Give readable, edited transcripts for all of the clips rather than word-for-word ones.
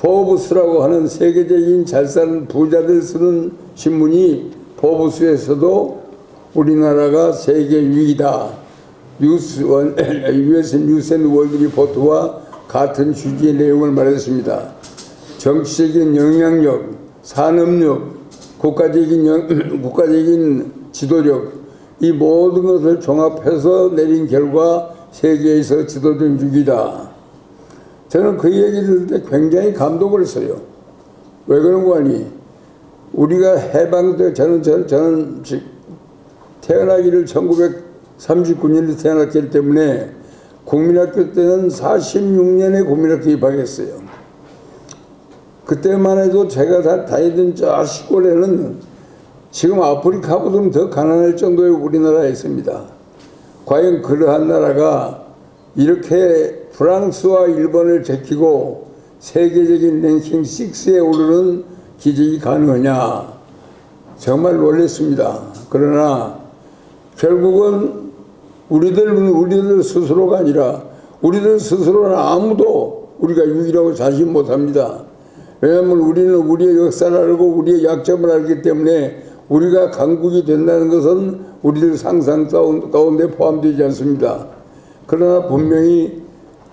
포브스라고 하는 세계적인 잘 사는 부자들 쓰는 신문이 포브스에서도 우리나라가 세계 6위다. US 뉴스 앤 월드 리포트와 같은 취지의 내용을 말했습니다. 정치적인 영향력, 산업력, 국가적인 지도력, 이 모든 것을 종합해서 내린 결과 세계에서 지도된 6위다. 저는 그 얘기를 들을 때 굉장히 감동을 했어요. 왜 그런 거 아니? 우리가 해방 때 저는 태어나기를 1939년에 태어났기 때문에 국민학교 때는 46년에 국민학교 입학했어요. 그때만 해도 제가 다니던 저 시골에는 지금 아프리카보다는 더 가난할 정도의 우리나라였습니다. 과연 그러한 나라가 이렇게 프랑스와 일본을 제끼고 세계적인 랭킹 6에 오르는 기적이 가능하냐? 정말 놀랐습니다. 그러나 결국은 우리들 스스로가 아니라 우리들 스스로는 아무도 우리가 6위라고 자신 못합니다. 왜냐하면 우리는 우리의 역사를 알고 우리의 약점을 알기 때문에 우리가 강국이 된다는 것은 우리들 상상 가운데 포함되지 않습니다. 그러나 분명히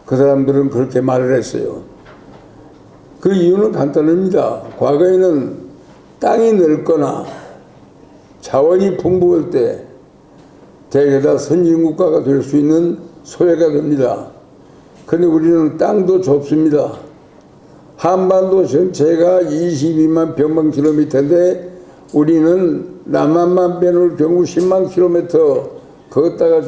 그 사람들은 그렇게 말을 했어요. 그 이유는 간단합니다. 과거에는 땅이 넓거나 자원이 풍부할 때 대개다 선진국가가 될 수 있는 소외가 됩니다. 그런데 우리는 땅도 좁습니다. 한반도 전체가 22만 평방킬로미터인데 우리는 남한만 빼놓을 경우 10만 킬로미터 거기다가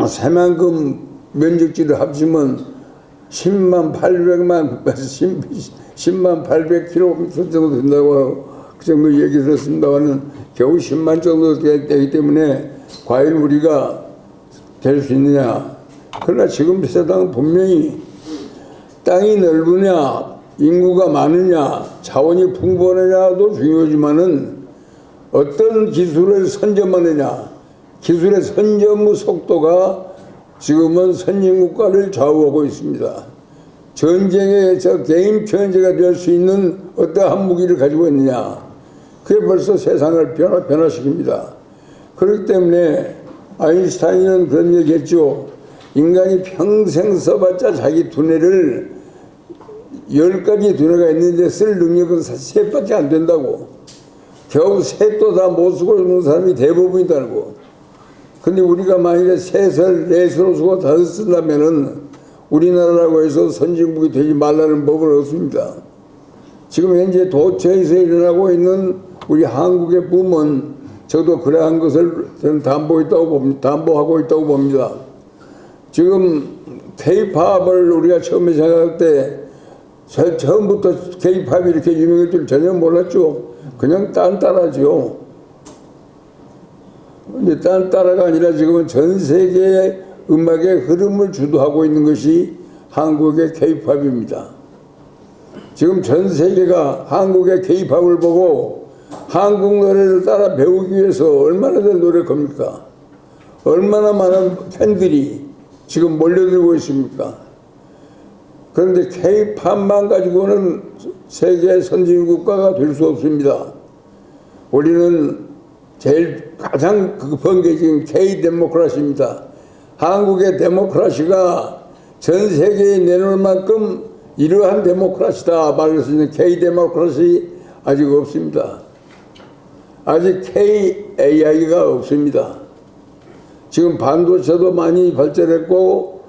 새만금 면적지를 합치면 10만 800km 정도 된다고 그 정도 얘기 들었습니다만은 겨우 10만 정도 되기 때문에 과연 우리가 될 수 있느냐. 그러나 지금 세상은 분명히 땅이 넓으냐 인구가 많으냐 자원이 풍부하느냐도 중요하지만은 어떤 기술을 선점하느냐 기술의 선점 속도가 지금은 선진국가를 좌우하고 있습니다. 전쟁에서 게임 체인저가 될 수 있는 어떠한 무기를 가지고 있느냐 그게 벌써 세상을 변화시킵니다. 그렇기 때문에 아인슈타인은 그런 얘기했죠. 인간이 평생 써봤자 자기 두뇌를 10가지 두뇌가 있는데 쓸 능력은 3밖에 안 된다고. 겨우 셋도 다 못 쓰고 있는 사람이 대부분이다고. 근데 우리가 만약에 셋을 넷으로 쓰고 다섯 쓴다면은 우리나라라고 해서 선진국이 되지 말라는 법은 없습니다. 지금 현재 도처에서 일어나고 있는 우리 한국의 붐은 저도 그러한 것을 저는 담보하고 있다고 봅니다. 지금 K-팝을 우리가 처음에 생각할 때 처음부터 K-팝이 이렇게 유명할 줄 전혀 몰랐죠. 그냥 딴따라죠. 근데 딴따라가 아니라 지금은 전 세계의 음악의 흐름을 주도하고 있는 것이 한국의 K-팝입니다. 지금 전 세계가 한국의 K-팝을 보고 한국 노래를 따라 배우기 위해서 얼마나 더 노력합니까? 얼마나 많은 팬들이 지금 몰려들고 있습니까? 그런데 K-팝만 가지고는 세계 선진국가가 될 수 없습니다. 우리는 가장 급한 게 지금 K-데모크라시입니다. 한국의 데모크라시가 전 세계에 내놓을 만큼 이러한 데모크라시다 말할 수 있는 K-데모크라시 아직 없습니다. 아직 K-AI가 없습니다. 지금 반도체도 많이 발전했고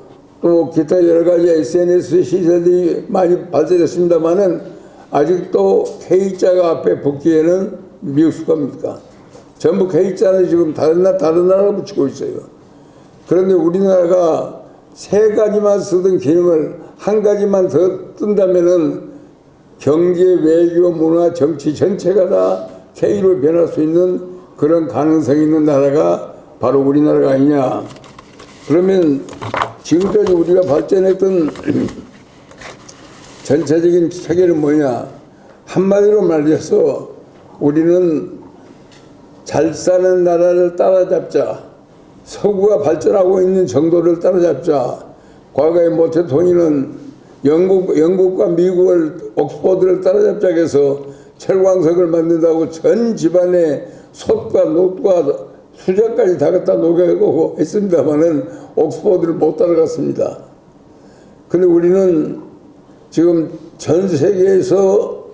또 기타 여러 가지 SNS 시설들이 많이 발전했습니다만은 아직도 K자가 앞에 붙기에는 미숙합니다. 전부 K자는 지금 다른 나라가 붙이고 있어요. 그런데 우리나라가 세 가지만 쓰던 기능을 한 가지만 더 뜬다면은 경제, 외교, 문화, 정치 전체가 다 K로 변할 수 있는 그런 가능성이 있는 나라가 바로 우리나라가 아니냐. 그러면 지금까지 우리가 발전했던 전체적인 체계는 뭐냐. 한마디로 말해서 우리는 잘 사는 나라를 따라잡자. 서구가 발전하고 있는 정도를 따라잡자. 과거에 모태통일은 영국과 미국을 옥스퍼드를 따라잡자 해서 철광석을 만든다고 전 집안의 솥과 놋과 수자까지 다 갖다 녹여고 했습니다만은 옥스퍼드를 못 따라갔습니다. 근데 우리는 지금 전 세계에서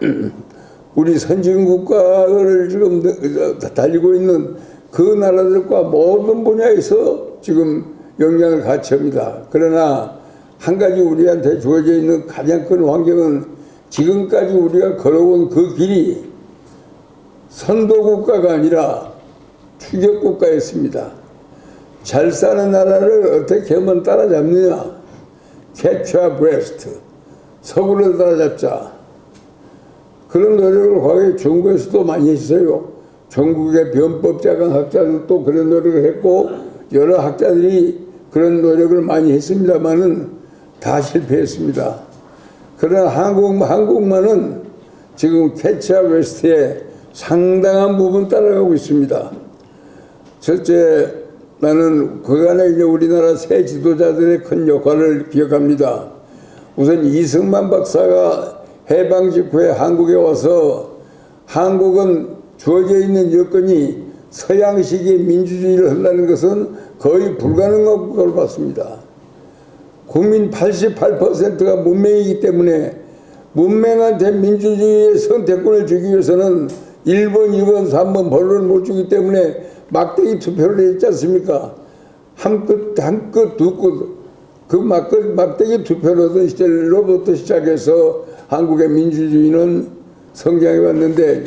우리 선진국가를 지금 달리고 있는 그 나라들과 모든 분야에서 지금 영향을 같이 합니다. 그러나 한 가지 우리한테 주어져 있는 가장 큰 환경은 지금까지 우리가 걸어온 그 길이 선도국가가 아니라 추격국가였습니다. 잘 사는 나라를 어떻게 하면 따라잡느냐. catch a breast. 서구를 따라잡자. 그런 노력을 과거에 중국에서도 많이 했어요. 전국의 변법자강 학자들도 그런 노력을 했고 여러 학자들이 그런 노력을 많이 했습니다만은 다 실패했습니다. 그러나 한국만은 지금 캐치 아 웨스트에 상당한 부분 따라가고 있습니다. 첫째, 나는 그간에 이제 우리나라 새 지도자들의 큰 역할을 기억합니다. 우선 이승만 박사가 해방 직후에 한국에 와서 한국은 주어져 있는 여건이 서양식의 민주주의를 한다는 것은 거의 불가능한 걸 봤습니다. 국민 88%가 문맹이기 때문에 문맹한테 민주주의의 선택권을 주기 위해서는 1번, 2번, 3번 번호를 못 주기 때문에 막대기 투표를 했지 않습니까? 한 끝, 두 끝. 그 막대기 투표를 하던 시절로부터 시작해서 한국의 민주주의는 성장해 왔는데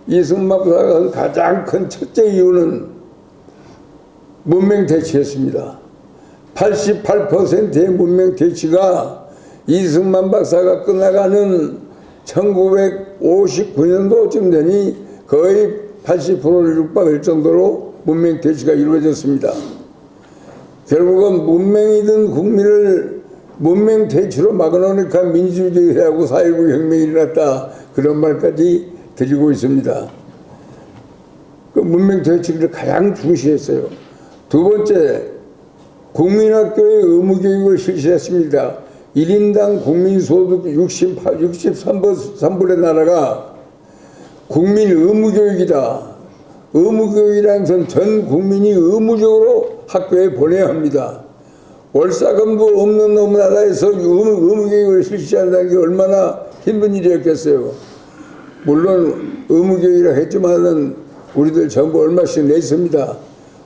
이승만 박사가 가장 큰 첫째 이유는 문맹 대치였습니다. 88%의 문맹 대치가 이승만 박사가 끝나가는 1959년도쯤 되니 거의 80%를 육박할 정도로 문맹 대치가 이루어졌습니다. 결국은 문맹이든 국민을 문맹 대치로 막아놓으니까 민주주의하고 4.19 혁명이 일어났다. 그런 말까지 드리고 있습니다. 그 문맹 대치를 가장 중시했어요. 두 번째, 국민학교의 의무교육을 실시했습니다. 1인당 국민소득 63분의 나라가 국민 의무교육이다. 의무교육이라는 것은 전 국민이 의무적으로 학교에 보내야 합니다. 월사금도 없는 나라에서 의무교육을 실시한다는 게 얼마나 힘든 일이었겠어요. 물론 의무교육이라 했지만은 우리들 전부 얼마씩 냈습니다.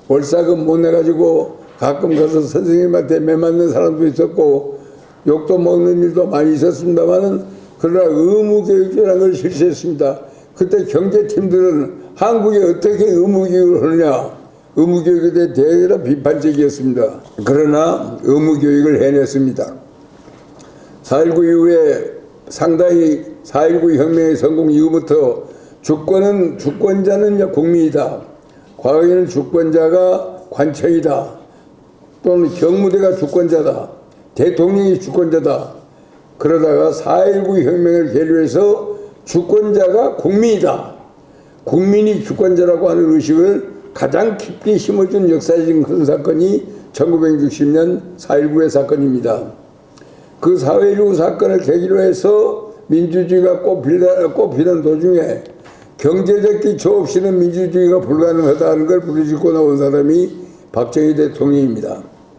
월사금 못 내가지고 가끔 가서 선생님한테 매 맞는 사람도 있었고 욕도 먹는 일도 많이 있었습니다만은 그러나 의무교육이라는 걸 실시했습니다. 그때 경제팀들은 한국에 어떻게 의무교육을 하느냐, 의무교육에 대해 대단히 비판적이었습니다. 그러나 의무교육을 해냈습니다. 4.19 이후에 상당히 4.19 혁명의 성공 이후부터 주권자는 국민이다. 과거에는 주권자가 관청이다. 또는 경무대가 주권자다. 대통령이 주권자다. 그러다가 4.19 혁명을 계류해서 주권자가 국민이다. 국민이 주권자라고 하는 의식을 가장 깊게 심어준 역사적인 큰 사건이 1960년 4.19의 사건입니다. 그 4.19 사건을 계기로 해서 민주주의가 꽃피는 도중에 경제적 기초 없이는 민주주의가 불가능하다는 걸 부르짖고 나온 사람이 박정희 대통령입니다.